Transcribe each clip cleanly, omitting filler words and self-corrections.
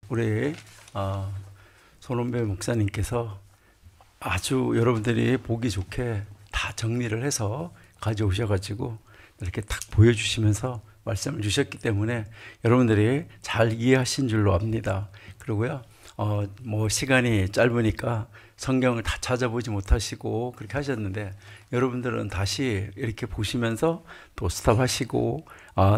우리 손원배 목사님께서 아주 여러분들이 보기 좋게 다 정리를 해서 가져오셔가지고 이렇게 딱 보여주시면서 말씀을 주셨기 때문에 여러분들이 잘 이해하신 줄로 압니다. 그리고요, 뭐 시간이 짧으니까 성경을 다 찾아보지 못하시고 그렇게 하셨는데, 여러분들은 다시 이렇게 보시면서 또 스탑하시고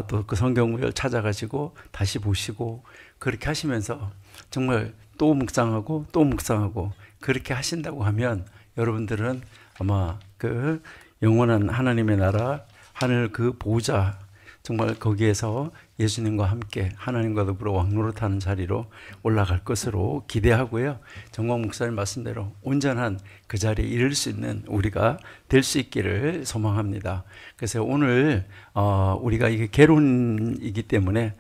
또 그 성경 구절 찾아가지고 다시 보시고 그렇게 하시면서 정말 또 묵상하고 또 묵상하고 그렇게 하신다고 하면 여러분들은 아마 그 영원한 하나님의 나라, 하늘 그 보좌, 정말 거기에서 예수님과 함께 하나님과 더불어 왕노릇하는 자리로 올라갈 것으로 기대하고요. 정광 목사님 말씀대로 온전한 그 자리에 이를 수 있는 우리가 될 수 있기를 소망합니다. 그래서 오늘 우리가 이게 개론이기 때문에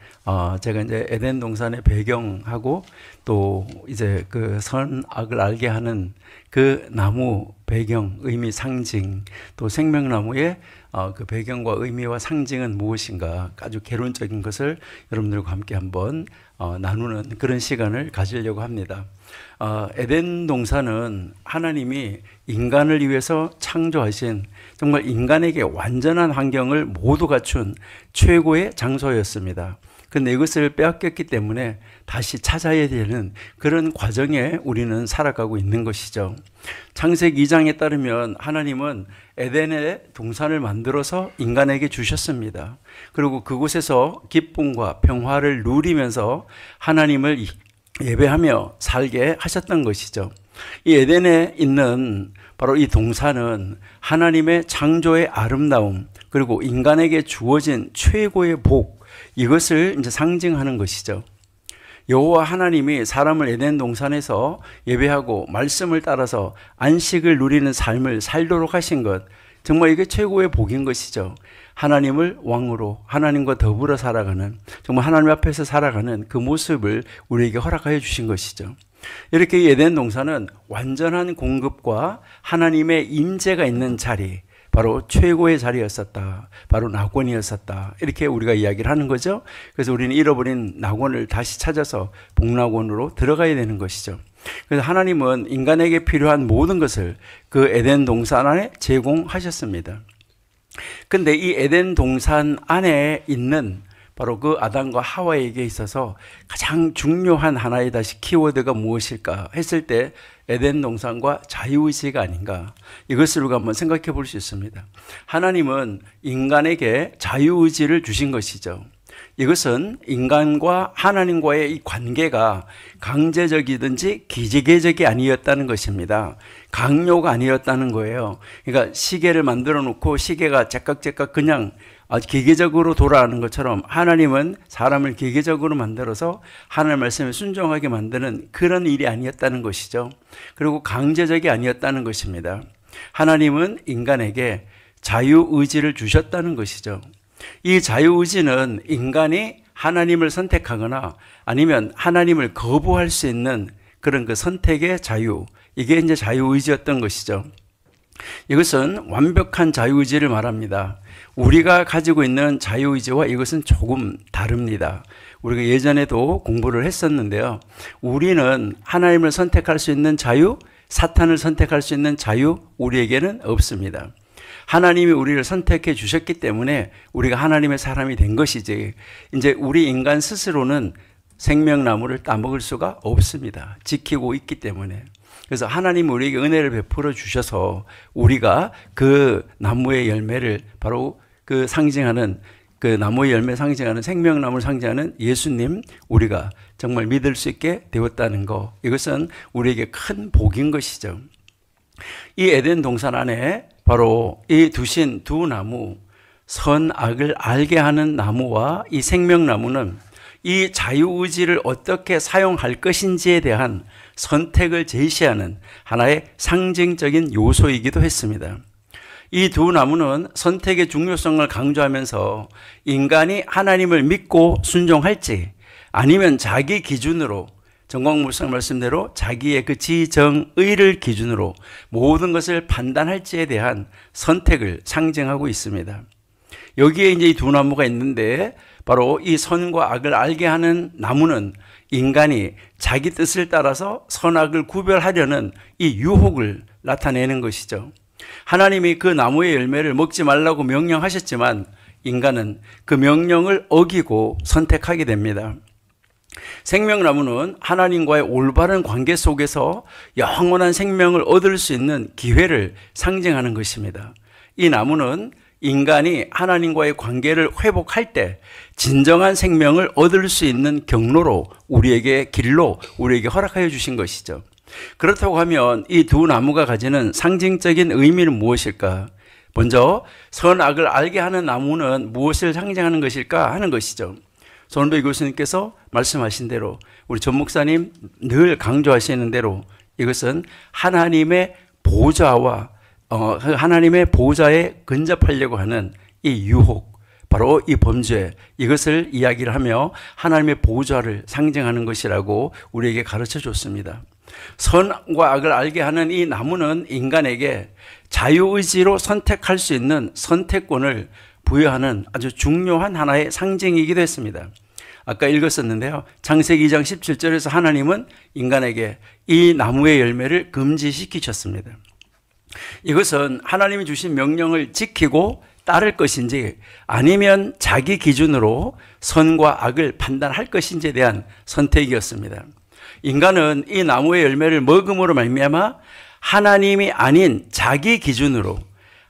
제가 이제 에덴 동산의 배경하고 또 이제 그 선악을 알게 하는 그 나무 배경, 의미, 상징, 또 생명나무의 그 배경과 의미와 상징은 무엇인가 아주 개론적인 것을 여러분들과 함께 한번 나누는 그런 시간을 가지려고 합니다. 에덴 동산은 하나님이 인간을 위해서 창조하신 정말 인간에게 완전한 환경을 모두 갖춘 최고의 장소였습니다. 그런데 이것을 빼앗겼기 때문에 다시 찾아야 되는 그런 과정에 우리는 살아가고 있는 것이죠. 창세기 2장에 따르면 하나님은 에덴의 동산을 만들어서 인간에게 주셨습니다. 그리고 그곳에서 기쁨과 평화를 누리면서 하나님을 예배하며 살게 하셨던 것이죠. 이 에덴에 있는 바로 이 동산은 하나님의 창조의 아름다움, 그리고 인간에게 주어진 최고의 복, 이것을 이제 상징하는 것이죠. 여호와 하나님이 사람을 에덴 동산에서 예배하고 말씀을 따라서 안식을 누리는 삶을 살도록 하신 것, 정말 이게 최고의 복인 것이죠. 하나님을 왕으로 하나님과 더불어 살아가는, 정말 하나님 앞에서 살아가는 그 모습을 우리에게 허락하여 주신 것이죠. 이렇게 에덴 동산은 완전한 공급과 하나님의 임재가 있는 자리, 바로 최고의 자리였었다. 바로 낙원이었었다. 이렇게 우리가 이야기를 하는 거죠. 그래서 우리는 잃어버린 낙원을 다시 찾아서 복낙원으로 들어가야 되는 것이죠. 그래서 하나님은 인간에게 필요한 모든 것을 그 에덴 동산 안에 제공하셨습니다. 근데 이 에덴 동산 안에 있는 바로 그 아담과 하와에게 있어서 가장 중요한 하나의 다시 키워드가 무엇일까 했을 때 에덴 동산과 자유의지가 아닌가, 이것을 우리가 한번 생각해 볼 수 있습니다. 하나님은 인간에게 자유의지를 주신 것이죠. 이것은 인간과 하나님과의 이 관계가 강제적이든지 기계적이 아니었다는 것입니다. 강요가 아니었다는 거예요. 그러니까 시계를 만들어 놓고 시계가 제깍제깍 그냥 기계적으로 돌아가는 것처럼 하나님은 사람을 기계적으로 만들어서 하나님 말씀에 순종하게 만드는 그런 일이 아니었다는 것이죠. 그리고 강제적이 아니었다는 것입니다. 하나님은 인간에게 자유의지를 주셨다는 것이죠. 이 자유의지는 인간이 하나님을 선택하거나 아니면 하나님을 거부할 수 있는 그런 그 선택의 자유, 이게 이제 자유의지였던 것이죠. 이것은 완벽한 자유의지를 말합니다. 우리가 가지고 있는 자유의지와 이것은 조금 다릅니다. 우리가 예전에도 공부를 했었는데요. 우리는 하나님을 선택할 수 있는 자유, 사탄을 선택할 수 있는 자유, 우리에게는 없습니다. 하나님이 우리를 선택해 주셨기 때문에 우리가 하나님의 사람이 된 것이지, 이제 우리 인간 스스로는 생명나무를 따먹을 수가 없습니다. 지키고 있기 때문에. 그래서 하나님이 우리에게 은혜를 베풀어 주셔서 우리가 그 나무의 열매를, 바로 그 상징하는, 그 나무의 열매 상징하는 생명나무를 상징하는 예수님, 우리가 정말 믿을 수 있게 되었다는 것, 이것은 우리에게 큰 복인 것이죠. 이 에덴 동산 안에 바로 이 두신 두 나무, 선악을 알게 하는 나무와 이 생명나무는 이 자유의지를 어떻게 사용할 것인지에 대한 선택을 제시하는 하나의 상징적인 요소이기도 했습니다. 이 두 나무는 선택의 중요성을 강조하면서 인간이 하나님을 믿고 순종할지 아니면 자기 기준으로, 정광 목사 말씀대로 자기의 그 지정의를 기준으로 모든 것을 판단할지에 대한 선택을 상징하고 있습니다. 여기에 이제 이 두 나무가 있는데, 바로 이 선과 악을 알게 하는 나무는 인간이 자기 뜻을 따라서 선악을 구별하려는 이 유혹을 나타내는 것이죠. 하나님이 그 나무의 열매를 먹지 말라고 명령하셨지만 인간은 그 명령을 어기고 선택하게 됩니다. 생명나무는 하나님과의 올바른 관계 속에서 영원한 생명을 얻을 수 있는 기회를 상징하는 것입니다. 이 나무는 인간이 하나님과의 관계를 회복할 때 진정한 생명을 얻을 수 있는 경로로 길로 우리에게 허락하여 주신 것이죠. 그렇다고 하면 이 두 나무가 가지는 상징적인 의미는 무엇일까? 먼저 선악을 알게 하는 나무는 무엇을 상징하는 것일까 하는 것이죠. 손은배 교수님께서 말씀하신 대로 우리 전 목사님 늘 강조하시는 대로 이것은 하나님의 보좌와 하나님의 보좌에 근접하려고 하는 이 유혹, 바로 이 범죄, 이것을 이야기를 하며 하나님의 보좌를 상징하는 것이라고 우리에게 가르쳐 줬습니다. 선과 악을 알게 하는 이 나무는 인간에게 자유의지로 선택할 수 있는 선택권을 부여하는 아주 중요한 하나의 상징이기도 했습니다. 아까 읽었었는데요. 창세기 2장 17절에서 하나님은 인간에게 이 나무의 열매를 금지시키셨습니다. 이것은 하나님이 주신 명령을 지키고 따를 것인지 아니면 자기 기준으로 선과 악을 판단할 것인지에 대한 선택이었습니다. 인간은 이 나무의 열매를 먹음으로 말미암아 하나님이 아닌 자기 기준으로,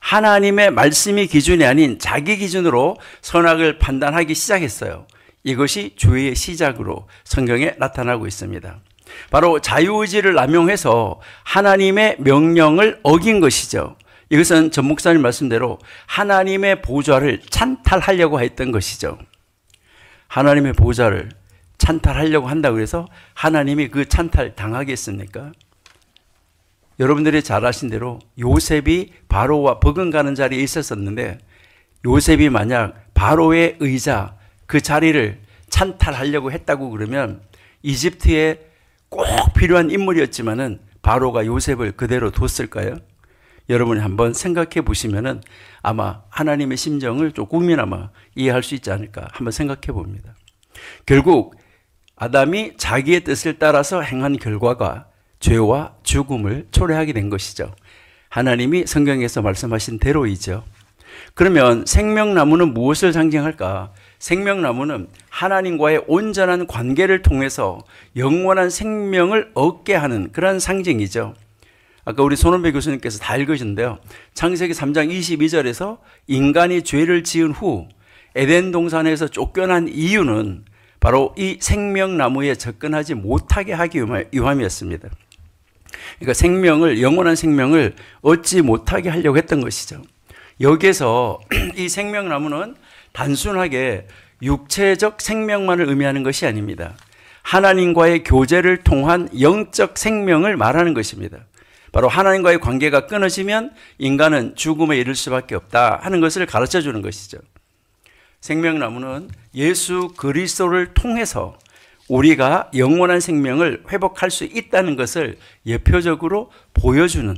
하나님의 말씀이 기준이 아닌 자기 기준으로 선악을 판단하기 시작했어요. 이것이 죄의 시작으로 성경에 나타나고 있습니다. 바로 자유의지를 남용해서 하나님의 명령을 어긴 것이죠. 이것은 전 목사님 말씀대로 하나님의 보좌를 찬탈하려고 했던 것이죠. 하나님의 보좌를 찬탈하려고 한다고 해서 하나님이 그 찬탈 당하겠습니까? 여러분들이 잘 아신 대로 요셉이 바로와 버금가는 자리에 있었었는데 요셉이 만약 바로의 의자 그 자리를 찬탈하려고 했다고 그러면 이집트에 꼭 필요한 인물이었지만은 바로가 요셉을 그대로 뒀을까요? 여러분이 한번 생각해 보시면은 아마 하나님의 심정을 조금이나마 이해할 수 있지 않을까 한번 생각해 봅니다. 결국 아담이 자기의 뜻을 따라서 행한 결과가 죄와 죽음을 초래하게 된 것이죠. 하나님이 성경에서 말씀하신 대로이죠. 그러면 생명나무는 무엇을 상징할까? 생명나무는 하나님과의 온전한 관계를 통해서 영원한 생명을 얻게 하는 그런 상징이죠. 아까 우리 손은배 교수님께서 다 읽으셨는데요. 창세기 3장 22절에서 인간이 죄를 지은 후 에덴 동산에서 쫓겨난 이유는 바로 이 생명나무에 접근하지 못하게 하기 위함이었습니다. 그러니까 영원한 생명을 얻지 못하게 하려고 했던 것이죠. 여기에서 이 생명나무는 단순하게 육체적 생명만을 의미하는 것이 아닙니다. 하나님과의 교제를 통한 영적 생명을 말하는 것입니다. 바로 하나님과의 관계가 끊어지면 인간은 죽음에 이를 수밖에 없다 하는 것을 가르쳐 주는 것이죠. 생명나무는 예수 그리스도를 통해서 우리가 영원한 생명을 회복할 수 있다는 것을 예표적으로 보여주는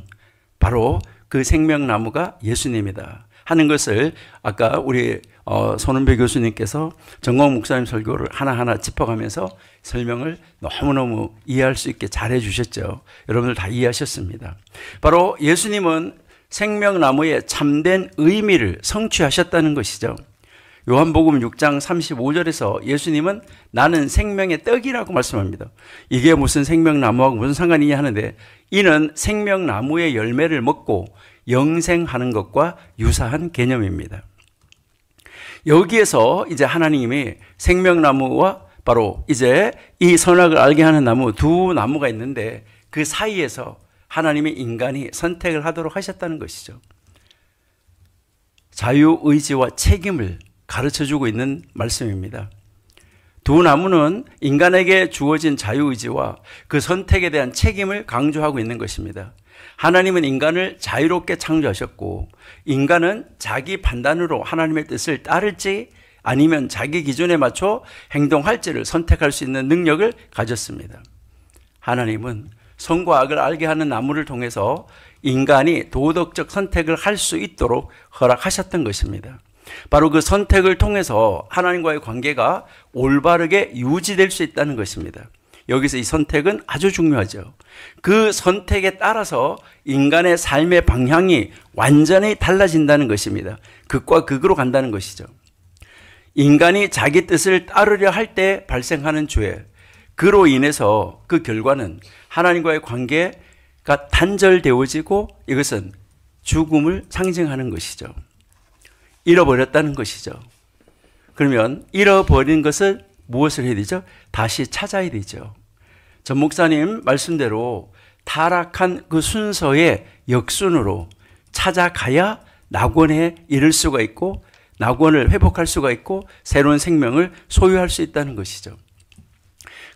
바로 그 생명나무가 예수님이다 하는 것을 아까 우리 손은배 교수님께서 정광 목사님 설교를 하나하나 짚어가면서 설명을 너무너무 이해할 수 있게 잘해 주셨죠. 여러분들 다 이해하셨습니다. 바로 예수님은 생명나무의 참된 의미를 성취하셨다는 것이죠. 요한복음 6장 35절에서 예수님은 나는 생명의 떡이라고 말씀합니다. 이게 무슨 생명나무하고 무슨 상관이냐 하는데 이는 생명나무의 열매를 먹고 영생하는 것과 유사한 개념입니다. 여기에서 이제 하나님이 생명나무와 바로 이제 이 선악을 알게 하는 나무 두 나무가 있는데 그 사이에서 하나님이 인간이 선택을 하도록 하셨다는 것이죠. 자유의지와 책임을 가르쳐주고 있는 말씀입니다. 두 나무는 인간에게 주어진 자유의지와 그 선택에 대한 책임을 강조하고 있는 것입니다. 하나님은 인간을 자유롭게 창조하셨고 인간은 자기 판단으로 하나님의 뜻을 따를지 아니면 자기 기준에 맞춰 행동할지를 선택할 수 있는 능력을 가졌습니다. 하나님은 선과 악을 알게 하는 나무를 통해서 인간이 도덕적 선택을 할 수 있도록 허락하셨던 것입니다. 바로 그 선택을 통해서 하나님과의 관계가 올바르게 유지될 수 있다는 것입니다. 여기서 이 선택은 아주 중요하죠. 그 선택에 따라서 인간의 삶의 방향이 완전히 달라진다는 것입니다. 극과 극으로 간다는 것이죠. 인간이 자기 뜻을 따르려 할 때 발생하는 죄, 그로 인해서 그 결과는 하나님과의 관계가 단절되어지고 이것은 죽음을 상징하는 것이죠. 잃어버렸다는 것이죠. 그러면 잃어버린 것을 무엇을 해야 되죠? 다시 찾아야 되죠. 전 목사님 말씀대로 타락한 그 순서의 역순으로 찾아가야 낙원에 이를 수가 있고 낙원을 회복할 수가 있고 새로운 생명을 소유할 수 있다는 것이죠.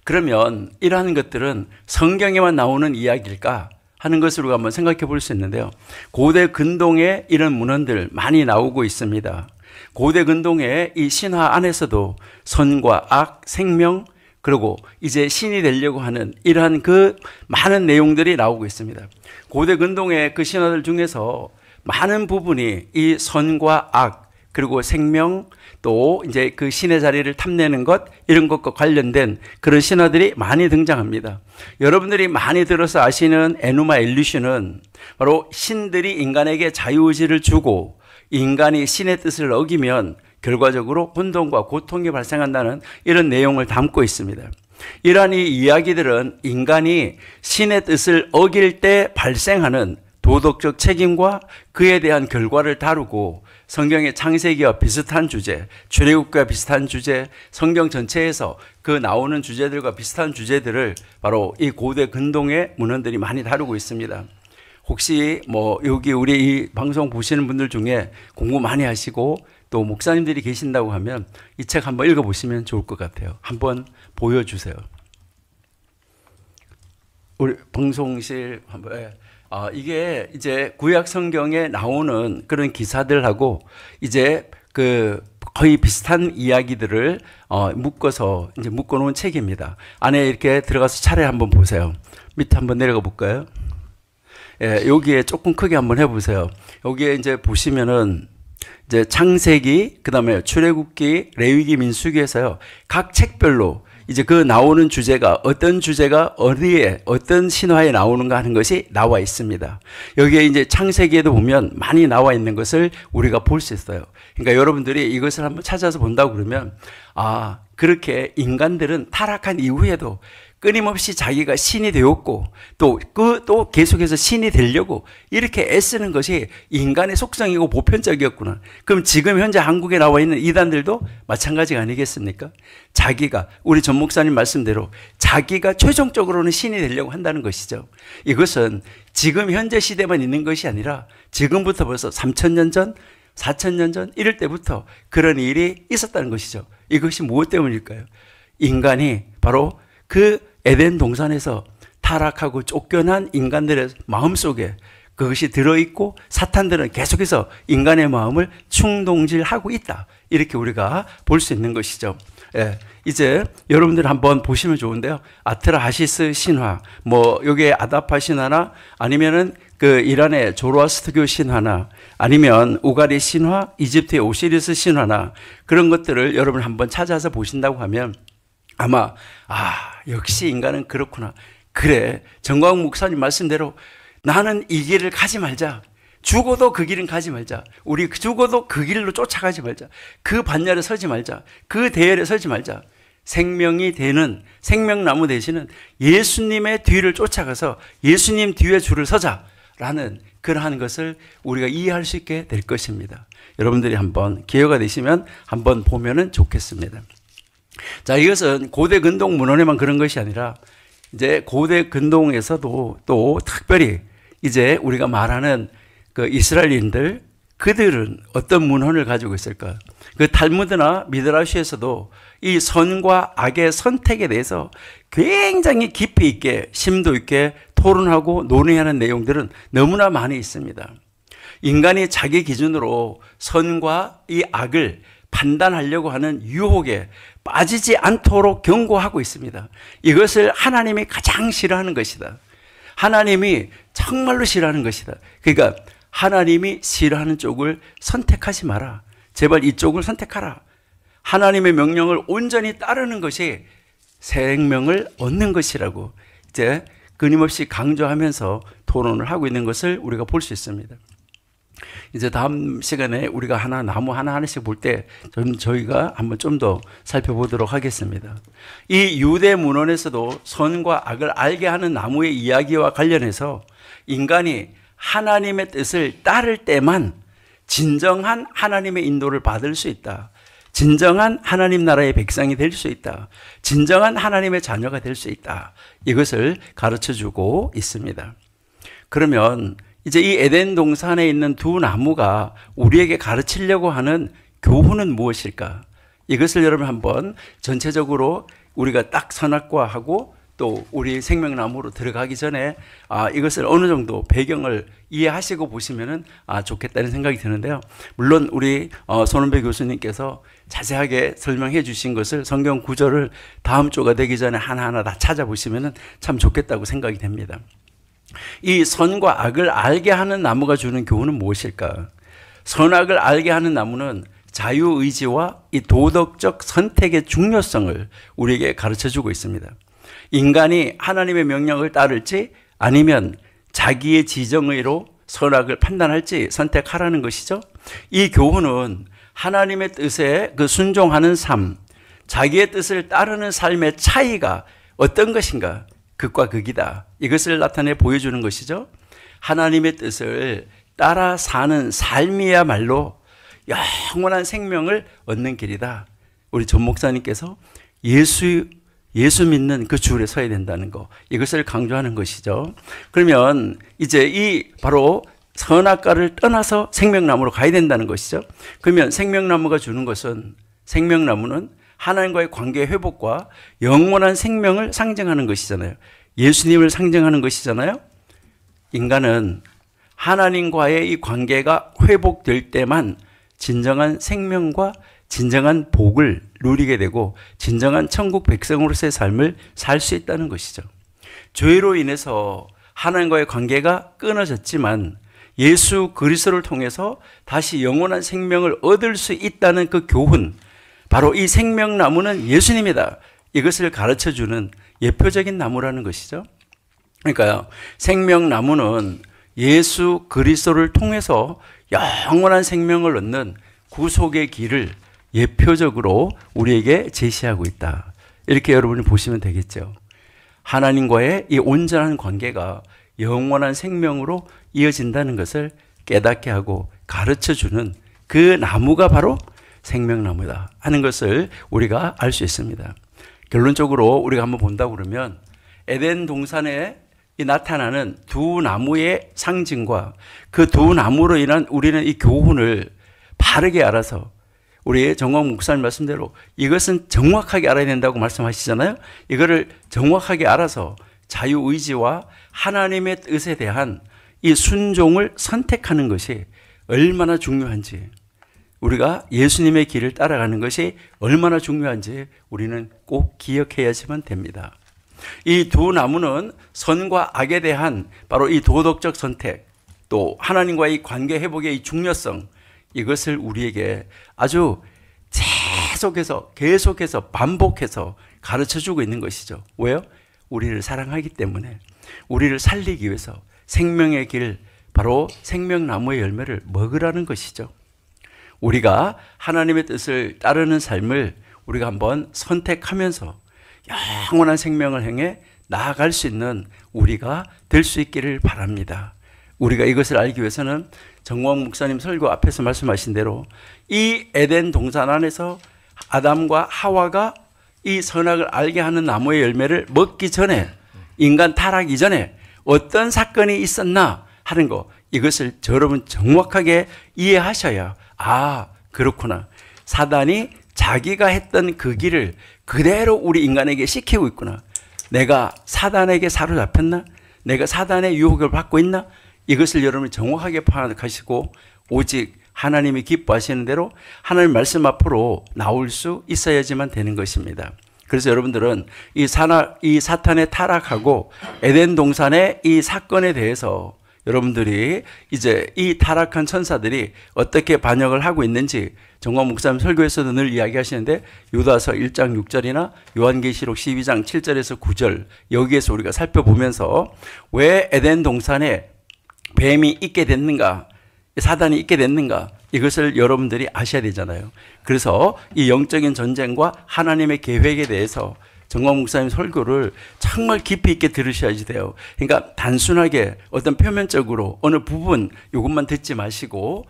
그러면 이러한 것들은 성경에만 나오는 이야기일까 하는 것으로 한번 생각해 볼 수 있는데요. 고대 근동에 이런 문헌들 많이 나오고 있습니다. 고대 근동의 이 신화 안에서도 선과 악, 생명, 그리고 이제 신이 되려고 하는 이러한 그 많은 내용들이 나오고 있습니다. 고대 근동의 그 신화들 중에서 많은 부분이 이 선과 악, 그리고 생명, 또 이제 그 신의 자리를 탐내는 것, 이런 것과 관련된 그런 신화들이 많이 등장합니다. 여러분들이 많이 들어서 아시는 에누마 엘리슈는 바로 신들이 인간에게 자유의지를 주고 인간이 신의 뜻을 어기면 결과적으로 혼돈과 고통이 발생한다는 이런 내용을 담고 있습니다. 이러한 이 이야기들은 인간이 신의 뜻을 어길 때 발생하는 도덕적 책임과 그에 대한 결과를 다루고 성경의 창세기와 비슷한 주제, 출애굽과 비슷한 주제, 성경 전체에서 그 나오는 주제들과 비슷한 주제들을 바로 이 고대 근동의 문헌들이 많이 다루고 있습니다. 혹시 뭐 여기 우리 이 방송 보시는 분들 중에 공부 많이 하시고 또 목사님들이 계신다고 하면 이 책 한번 읽어보시면 좋을 것 같아요. 한번 보여주세요. 우리 방송실 한번. 이게 이제 구약 성경에 나오는 그런 기사들하고 이제 그 거의 비슷한 이야기들을 묶어서 이제 묶어놓은 책입니다. 안에 이렇게 들어가서 차례 한번 보세요. 밑에 한번 내려가 볼까요? 예, 여기에 조금 크게 한번 해보세요. 여기에 이제 보시면은 이제 창세기, 그 다음에 출애굽기, 레위기, 민수기에서요 각 책별로 이제 그 나오는 주제가 어떤 주제가 어디에 어떤 신화에 나오는가 하는 것이 나와 있습니다. 여기에 이제 창세기에도 보면 많이 나와 있는 것을 우리가 볼 수 있어요. 그러니까 여러분들이 이것을 한번 찾아서 본다고 그러면 그렇게 인간들은 타락한 이후에도 끊임없이 자기가 신이 되었고 또 계속해서 신이 되려고 이렇게 애쓰는 것이 인간의 속성이고 보편적이었구나. 그럼 지금 현재 한국에 나와 있는 이단들도 마찬가지가 아니겠습니까? 자기가 우리 전 목사님 말씀대로 자기가 최종적으로는 신이 되려고 한다는 것이죠. 이것은 지금 현재 시대만 있는 것이 아니라 지금부터 벌써 3,000년 전 4,000년 전 이럴 때부터 그런 일이 있었다는 것이죠. 이것이 무엇 때문일까요? 인간이 바로 그 에덴 동산에서 타락하고 쫓겨난 인간들의 마음속에 그것이 들어있고 사탄들은 계속해서 인간의 마음을 충동질하고 있다. 이렇게 우리가 볼 수 있는 것이죠. 예, 이제 여러분들 한번 보시면 좋은데요. 아트라하시스 신화, 뭐 여기에 아다파 신화나 아니면은 그 이란의 조로아스트교 신화나 아니면 우가리 신화, 이집트의 오시리스 신화나 그런 것들을 여러분 한번 찾아서 보신다고 하면 아마 역시 인간은 그렇구나. 그래, 정광훈 목사님 말씀대로 나는 이 길을 가지 말자. 죽어도 그 길은 가지 말자. 우리 죽어도 그 길로 쫓아가지 말자. 그 반열에 서지 말자. 그 대열에 서지 말자. 생명이 되는 생명나무 되시는 예수님의 뒤를 쫓아가서 예수님 뒤에 줄을 서자라는 그러한 것을 우리가 이해할 수 있게 될 것입니다. 여러분들이 한번 기회가 되시면 한번 보면은 좋겠습니다. 자, 이것은 고대 근동 문헌에만 그런 것이 아니라 이제 고대 근동에서도 또 특별히 이제 우리가 말하는 그 이스라엘인들 그들은 어떤 문헌을 가지고 있을까? 그 탈무드나 미드라시에서도 이 선과 악의 선택에 대해서 굉장히 깊이 있게 심도 있게 토론하고 논의하는 내용들은 너무나 많이 있습니다. 인간이 자기 기준으로 선과 이 악을 판단하려고 하는 유혹에 빠지지 않도록 경고하고 있습니다. 이것을 하나님이 가장 싫어하는 것이다. 하나님이 정말로 싫어하는 것이다. 그러니까 하나님이 싫어하는 쪽을 선택하지 마라. 제발 이쪽을 선택하라. 하나님의 명령을 온전히 따르는 것이 생명을 얻는 것이라고 이제 끊임없이 강조하면서 토론을 하고 있는 것을 우리가 볼 수 있습니다. 이제 다음 시간에 우리가 나무 하나씩 볼 때 저희가 한번 좀 더 살펴보도록 하겠습니다. 이 유대 문헌에서도 선과 악을 알게 하는 나무의 이야기와 관련해서 인간이 하나님의 뜻을 따를 때만 진정한 하나님의 인도를 받을 수 있다. 진정한 하나님 나라의 백성이 될 수 있다. 진정한 하나님의 자녀가 될 수 있다. 이것을 가르쳐주고 있습니다. 그러면 이제 이 에덴 동산에 있는 두 나무가 우리에게 가르치려고 하는 교훈은 무엇일까? 이것을 여러분 한번 전체적으로 우리가 딱 선악과하고 또 우리 생명나무로 들어가기 전에 이것을 어느 정도 배경을 이해하시고 보시면은 좋겠다는 생각이 드는데요. 물론 우리 손은배 교수님께서 자세하게 설명해 주신 것을 성경 구절을 다음 주가 되기 전에 하나하나 다 찾아보시면은 참 좋겠다고 생각이 됩니다. 이 선과 악을 알게 하는 나무가 주는 교훈은 무엇일까? 선악을 알게 하는 나무는 자유의지와 이 도덕적 선택의 중요성을 우리에게 가르쳐주고 있습니다. 인간이 하나님의 명령을 따를지 아니면 자기의 지정의로 선악을 판단할지 선택하라는 것이죠. 이 교훈은 하나님의 뜻에 순종하는 삶, 자기의 뜻을 따르는 삶의 차이가 어떤 것인가? 극과 극이다. 이것을 나타내 보여주는 것이죠. 하나님의 뜻을 따라 사는 삶이야말로 영원한 생명을 얻는 길이다. 우리 전 목사님께서 예수 믿는 그 줄에 서야 된다는 거, 이것을 강조하는 것이죠. 그러면 이제 이 바로 선악과를 떠나서 생명나무로 가야 된다는 것이죠. 그러면 생명나무가 주는 것은, 생명나무는 하나님과의 관계 회복과 영원한 생명을 상징하는 것이잖아요. 예수님을 상징하는 것이잖아요. 인간은 하나님과의 이 관계가 회복될 때만 진정한 생명과 진정한 복을 누리게 되고 진정한 천국 백성으로서의 삶을 살 수 있다는 것이죠. 죄로 인해서 하나님과의 관계가 끊어졌지만 예수 그리스도를 통해서 다시 영원한 생명을 얻을 수 있다는 그 교훈, 바로 이 생명나무는 예수님이다. 이것을 가르쳐주는 예표적인 나무라는 것이죠. 그러니까요, 생명나무는 예수 그리스도를 통해서 영원한 생명을 얻는 구속의 길을 예표적으로 우리에게 제시하고 있다. 이렇게 여러분이 보시면 되겠죠. 하나님과의 이 온전한 관계가 영원한 생명으로 이어진다는 것을 깨닫게 하고 가르쳐주는 그 나무가 바로 생명나무다 하는 것을 우리가 알 수 있습니다. 결론적으로 우리가 한번 본다고 그러면 에덴 동산에 나타나는 두 나무의 상징과 그 두 나무로 인한 우리는 이 교훈을 바르게 알아서, 우리 정광 목사님 말씀대로 이것은 정확하게 알아야 된다고 말씀하시잖아요. 이거를 정확하게 알아서 자유의지와 하나님의 뜻에 대한 이 순종을 선택하는 것이 얼마나 중요한지, 우리가 예수님의 길을 따라가는 것이 얼마나 중요한지 우리는 꼭 기억해야지만 됩니다. 이 두 나무는 선과 악에 대한 바로 이 도덕적 선택, 또 하나님과의 관계 회복의 이 중요성, 이것을 우리에게 아주 계속해서 반복해서 가르쳐주고 있는 것이죠. 왜요? 우리를 사랑하기 때문에, 우리를 살리기 위해서 생명의 길, 바로 생명나무의 열매를 먹으라는 것이죠. 우리가 하나님의 뜻을 따르는 삶을 우리가 한번 선택하면서 영원한 생명을 향해 나아갈 수 있는 우리가 될 수 있기를 바랍니다. 우리가 이것을 알기 위해서는 정광 목사님 설교 앞에서 말씀하신 대로 이 에덴 동산 안에서 아담과 하와가 이 선악을 알게 하는 나무의 열매를 먹기 전에, 인간 타락이 전에 어떤 사건이 있었나 하는 거, 이것을 여러분 정확하게 이해하셔야, 그렇구나, 사단이 자기가 했던 그 길을 그대로 우리 인간에게 시키고 있구나, 내가 사단에게 사로잡혔나, 내가 사단의 유혹을 받고 있나, 이것을 여러분이 정확하게 파악하시고 오직 하나님이 기뻐하시는 대로 하나님 말씀 앞으로 나올 수 있어야지만 되는 것입니다. 그래서 여러분들은 이 사탄의 타락하고 에덴 동산의 이 사건에 대해서 여러분들이 이제 이 타락한 천사들이 어떻게 반역을 하고 있는지 정광 목사님 설교에서도 늘 이야기하시는데 요다서 1장 6절이나 요한계시록 12장 7절에서 9절 여기에서 우리가 살펴보면서 왜 에덴 동산에 뱀이 있게 됐는가, 사단이 있게 됐는가, 이것을 여러분들이 아셔야 되잖아요. 그래서 이 영적인 전쟁과 하나님의 계획에 대해서 정광 목사님 설교를 정말 깊이 있게 들으셔야지 돼요. 그러니까 단순하게 어떤 표면적으로 어느 부분 이것만 듣지 마시고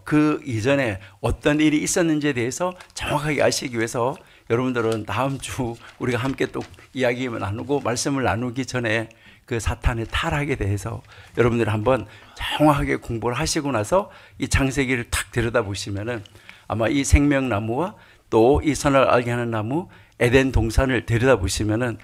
그 이전에 어떤 일이 있었는지에 대해서 정확하게 아시기 위해서 여러분들은 다음 주 우리가 함께 또 이야기 나누고 말씀을 나누기 전에 그 사탄의 타락에 대해서 여러분들이 한번 정확하게 공부를 하시고 나서 이 창세기를 탁 들여다보시면은 아마 이 생명나무와 또 이 선을 알게 하는 나무 에덴 동산을 들여다보시면은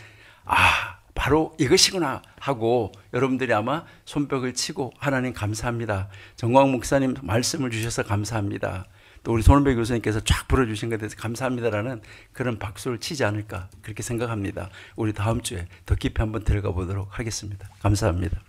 바로 이것이구나 하고 여러분들이 아마 손뼉을 치고 하나님 감사합니다. 정광 목사님 말씀을 주셔서 감사합니다. 또 우리 손은배 교수님께서 쫙 불어주신 것에 대해서 감사합니다라는 그런 박수를 치지 않을까 그렇게 생각합니다. 우리 다음 주에 더 깊이 한번 들어가 보도록 하겠습니다. 감사합니다.